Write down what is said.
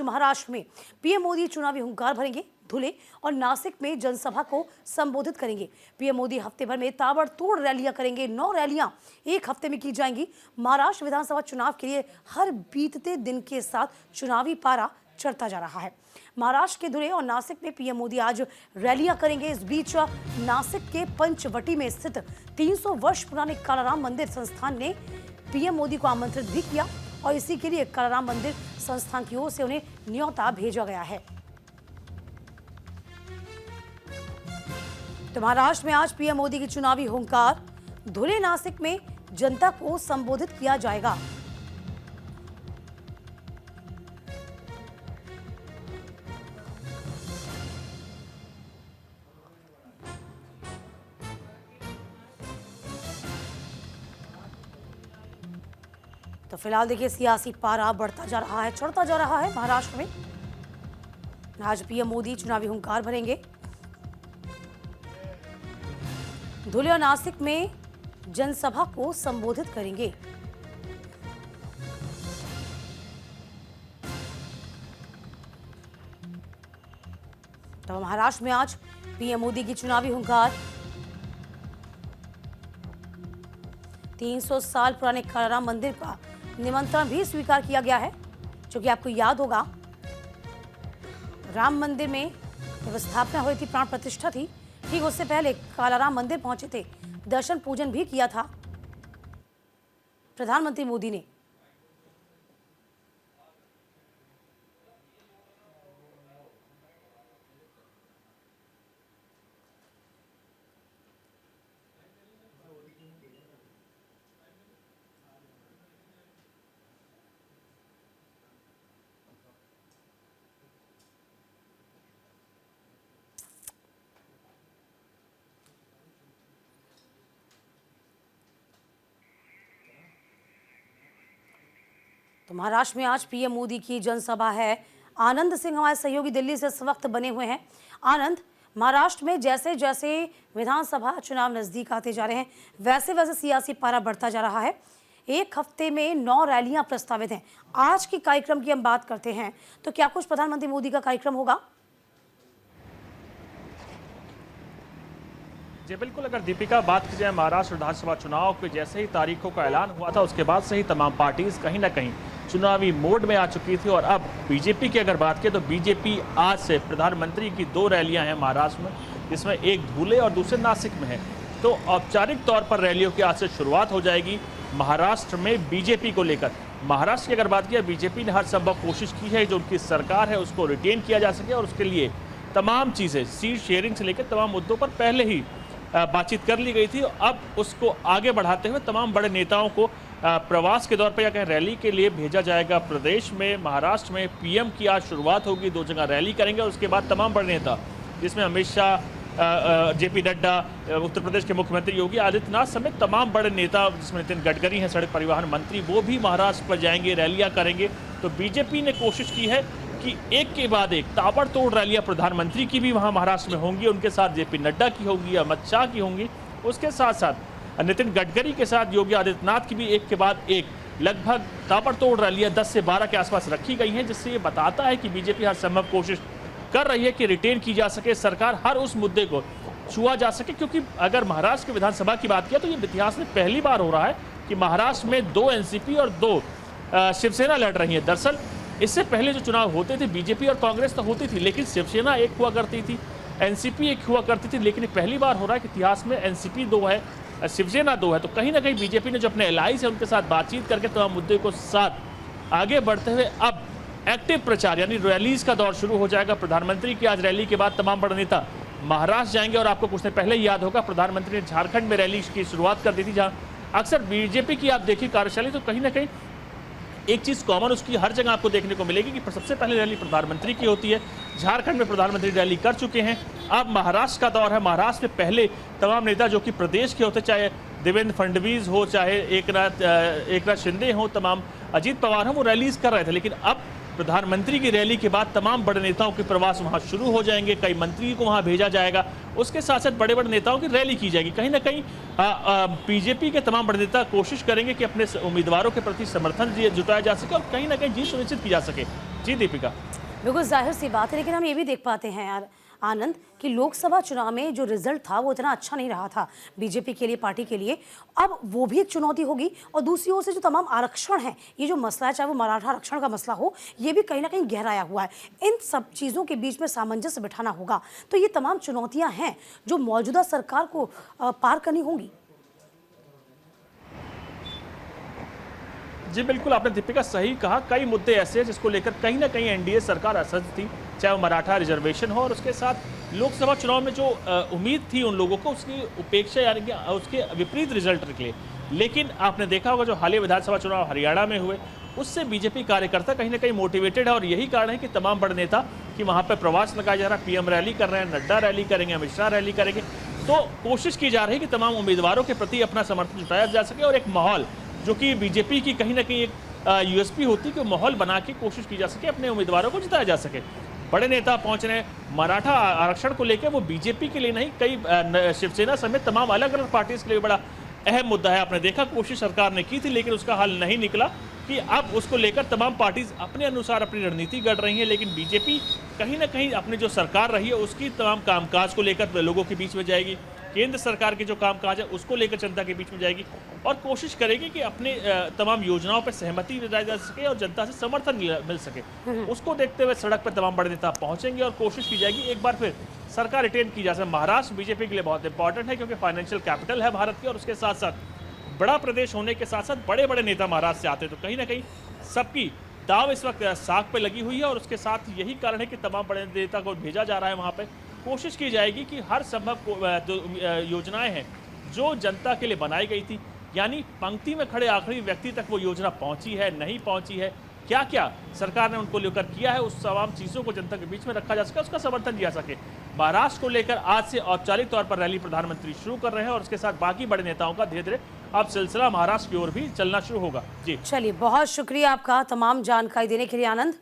आज महाराष्ट्र में पीएम मोदी चुनावी हुंकार भरेंगे। धुले और नासिक में जनसभा को संबोधित करेंगे। पीएम मोदी हफ्ते भर में ताबड़तोड़ रैलियां करेंगे। 9 रैलियां एक हफ्ते में की जाएंगी। महाराष्ट्र विधानसभा चुनाव के लिए हर बीतते दिन के साथ चुनावी पारा चढ़ता जा रहा है। महाराष्ट्र के धुले और नासिक में पीएम मोदी आज रैलियां करेंगे। इस बीच नासिक के पंचवटी में स्थित 300 वर्ष पुराने कालाराम मंदिर संस्थान ने पीएम मोदी को आमंत्रित भी किया और इसी के लिए कालाराम मंदिर संस्थान की ओर से उन्हें न्योता भेजा गया है। तो महाराष्ट्र में आज पीएम मोदी की चुनावी हुंकार। धुले नासिक में जनता को संबोधित किया जाएगा। तो फिलहाल देखिए सियासी पारा बढ़ता जा रहा है, चढ़ता जा रहा है। महाराष्ट्र में आज पीएम मोदी चुनावी हुंकार भरेंगे। धुले और नासिक में जनसभा को संबोधित करेंगे। तो महाराष्ट्र में आज पीएम मोदी की चुनावी हुंकार। 300 साल पुराने कालाराम मंदिर का निमंत्रण भी स्वीकार किया गया है। जो कि आपको याद होगा, राम मंदिर में जब स्थापना हुई थी, प्राण प्रतिष्ठा थी, ठीक उससे पहले कालाराम मंदिर पहुंचे थे, दर्शन पूजन भी किया था प्रधानमंत्री मोदी ने। तो महाराष्ट्र में आज पीएम मोदी की जनसभा है। आनंद सिंह हमारे सहयोगी दिल्ली से इस वक्त बने हुए हैं। आनंद, महाराष्ट्र में जैसे जैसे विधानसभा चुनाव नजदीक आते जा रहे हैं, वैसे वैसे सियासी पारा बढ़ता जा रहा है। एक हफ्ते में 9 रैलियां प्रस्तावित हैं। आज की कार्यक्रम की हम बात करते हैं तो क्या कुछ प्रधानमंत्री मोदी का कार्यक्रम होगा? जी बिल्कुल, अगर दीपिका बात की जाए महाराष्ट्र विधानसभा चुनाव के जैसे ही तारीखों का ऐलान हुआ था, उसके बाद से ही तमाम पार्टीज कहीं ना कहीं चुनावी मोड में आ चुकी थी। और अब बीजेपी की अगर बात करें तो बीजेपी आज से प्रधानमंत्री की 2 रैलियां हैं महाराष्ट्र में, जिसमें एक धुले और दूसरे नासिक में है। तो औपचारिक तौर पर रैलियों की आज से शुरुआत हो जाएगी महाराष्ट्र में बीजेपी को लेकर। महाराष्ट्र की अगर बात की, बीजेपी ने हर संभव कोशिश की है जो उनकी सरकार है उसको रिटेन किया जा सके, और उसके लिए तमाम चीज़ें, सीट शेयरिंग से लेकर तमाम मुद्दों पर पहले ही बातचीत कर ली गई थी। अब उसको आगे बढ़ाते हुए तमाम बड़े नेताओं को प्रवास के दौर पर या कहीं रैली के लिए भेजा जाएगा। प्रदेश में, महाराष्ट्र में पीएम की आज शुरुआत होगी, 2 जगह रैली करेंगे और उसके बाद तमाम बड़े नेता, जिसमें अमित शाह, जेपी नड्डा, उत्तर प्रदेश के मुख्यमंत्री योगी आदित्यनाथ समेत तमाम बड़े नेता, जिसमें नितिन गडकरी हैं सड़क परिवहन मंत्री, वो भी महाराष्ट्र पर जाएंगे, रैलियां करेंगे। तो बीजेपी ने कोशिश की है कि एक के बाद एक ताबड़तोड़ रैलियां प्रधानमंत्री की भी वहां महाराष्ट्र में होंगी, उनके साथ जेपी नड्डा की होगी, अमित शाह की होंगी, उसके साथ साथ नितिन गडकरी के साथ योगी आदित्यनाथ की भी एक के बाद एक लगभग ताबड़तोड़ रैलियां 10 से 12 के आसपास रखी गई हैं, जिससे ये बताता है कि बीजेपी हर संभव कोशिश कर रही है कि रिटेन की जा सके सरकार, हर उस मुद्दे को छुआ जा सके। क्योंकि अगर महाराष्ट्र के विधानसभा की बात किया तो ये इतिहास में पहली बार हो रहा है कि महाराष्ट्र में 2 एनसीपी और 2 शिवसेना लड़ रही है। दरअसल इससे पहले जो चुनाव होते थे बीजेपी और कांग्रेस तो होती थी, लेकिन शिवसेना एक हुआ करती थी, एनसीपी एक हुआ करती थी। लेकिन पहली बार हो रहा है कि इतिहास में एनसीपी 2 है, शिवसेना 2 है। तो कहीं ना कहीं बीजेपी ने जो अपने एलाइज है उनके साथ बातचीत करके तमाम मुद्दे को साथ आगे बढ़ते हुए अब एक्टिव प्रचार यानी रैलीज का दौर शुरू हो जाएगा। प्रधानमंत्री की आज रैली के बाद तमाम बड़े नेता महाराष्ट्र जाएंगे। और आपको कुछ दिन पहले ही याद होगा, प्रधानमंत्री ने झारखंड में रैली की शुरुआत कर दी थी, जहां अक्सर बीजेपी की आप देखिए कार्यशाली, तो कहीं ना कहीं एक चीज़ कॉमन उसकी हर जगह आपको देखने को मिलेगी कि सबसे पहले रैली प्रधानमंत्री की होती है। झारखंड में प्रधानमंत्री रैली कर चुके हैं, अब महाराष्ट्र का दौर है। महाराष्ट्र में पहले तमाम नेता जो कि प्रदेश के होते, चाहे देवेंद्र फडणवीस हो, चाहे एकनाथ शिंदे हो, तमाम अजीत पवार हो, वो रैलीज कर रहे थे। लेकिन अब प्रधानमंत्री की रैली के बाद तमाम बड़े नेताओं के प्रवास वहां शुरू हो जाएंगे, कई मंत्री को वहां भेजा जाएगा, उसके साथ साथ बड़े बड़े नेताओं की रैली की जाएगी। कहीं ना कहीं बीजेपी के तमाम बड़े नेता कोशिश करेंगे कि अपने उम्मीदवारों के प्रति समर्थन जुटाया जा सके और कहीं ना कहीं जीत सुनिश्चित की जा सके। जी दीपिका। बिल्कुल जाहिर सी बात है, लेकिन हम ये भी देख पाते हैं यार आनंद कि लोकसभा चुनाव में जो रिजल्ट था वो इतना अच्छा नहीं रहा था बीजेपी के लिए, पार्टी के लिए। अब वो भी एक चुनौती होगी और दूसरी ओर से जो तमाम आरक्षण है, ये जो मसला है, चाहे वो मराठा आरक्षण का मसला हो, ये भी कहीं ना कहीं गहराया हुआ है। इन सब चीज़ों के बीच में सामंजस्य बिठाना होगा। तो ये तमाम चुनौतियां हैं जो मौजूदा सरकार को पार करनी होंगी। जी बिल्कुल, आपने दीपिका सही कहा। कई मुद्दे ऐसे हैं जिसको लेकर कहीं ना कहीं एनडीए सरकार असहज थी, चाहे वो मराठा रिजर्वेशन हो और उसके साथ लोकसभा चुनाव में जो उम्मीद थी उन लोगों को, उसकी उपेक्षा यानी कि उसके विपरीत रिजल्ट निकले। लेकिन आपने देखा होगा जो हालिया विधानसभा चुनाव हरियाणा में हुए, उससे बीजेपी कार्यकर्ता कहीं ना कहीं मोटिवेटेड है और यही कारण है कि तमाम बड़े नेता कि वहाँ पर प्रवास लगाया जा रहा है, पीएम रैली कर रहे हैं, नड्डा रैली करेंगे, अमित शाह रैली करेंगे। तो कोशिश की जा रही है कि तमाम उम्मीदवारों के प्रति अपना समर्थन जुटाया जा सके और एक माहौल जो कि बीजेपी की कहीं ना कहीं एक यूएसपी होती कि माहौल बना के कोशिश की जा सके, अपने उम्मीदवारों को जिताया जा सके। बड़े नेता पहुंच रहे हैं मराठा आरक्षण को लेकर, वो बीजेपी के लिए नहीं, कई शिवसेना समेत तमाम अलग अलग पार्टीज के लिए बड़ा अहम मुद्दा है। आपने देखा कोशिश सरकार ने की थी लेकिन उसका हल नहीं निकला कि अब उसको लेकर तमाम पार्टीज अपने अनुसार अपनी रणनीति गढ़ रही हैं। लेकिन बीजेपी कहीं ना कहीं अपनी जो सरकार रही है उसकी तमाम कामकाज को लेकर लोगों के बीच में जाएगी, केंद्र सरकार के जो कामकाज है उसको लेकर जनता के बीच में जाएगी और कोशिश करेगी कि अपने तमाम योजनाओं पर सहमति जताई जा सके और जनता से समर्थन मिल सके। उसको देखते हुए सड़क पर तमाम बड़े नेता पहुंचेंगे और कोशिश की जाएगी एक बार फिर सरकार रिटेन की जा सके। महाराष्ट्र बीजेपी के लिए बहुत इंपॉर्टेंट है क्योंकि फाइनेंशियल कैपिटल है भारत की और उसके साथ साथ बड़ा प्रदेश होने के साथ साथ बड़े बड़े नेता महाराष्ट्र से आते हैं। तो कहीं ना कहीं सबकी दाव इस वक्त साख पे लगी हुई है और उसके साथ यही कारण है कि तमाम बड़े नेता को भेजा जा रहा है वहाँ पे। कोशिश की जाएगी कि हर संभव योजनाएं हैं जो जनता के लिए बनाई गई थी, यानी पंक्ति में खड़े आखिरी व्यक्ति तक वो योजना पहुंची है, नहीं पहुंची है, क्या क्या सरकार ने उनको लेकर किया है, उस तमाम चीज़ों को जनता के बीच में रखा जा सके, उसका समर्थन दिया सके। महाराष्ट्र को लेकर आज से औपचारिक तौर पर रैली प्रधानमंत्री शुरू कर रहे हैं और उसके साथ बाकी बड़े नेताओं का धीरे धीरे अब सिलसिला महाराष्ट्र की ओर भी चलना शुरू होगा। जी चलिए, बहुत शुक्रिया आपका तमाम जानकारी देने के लिए आनंद।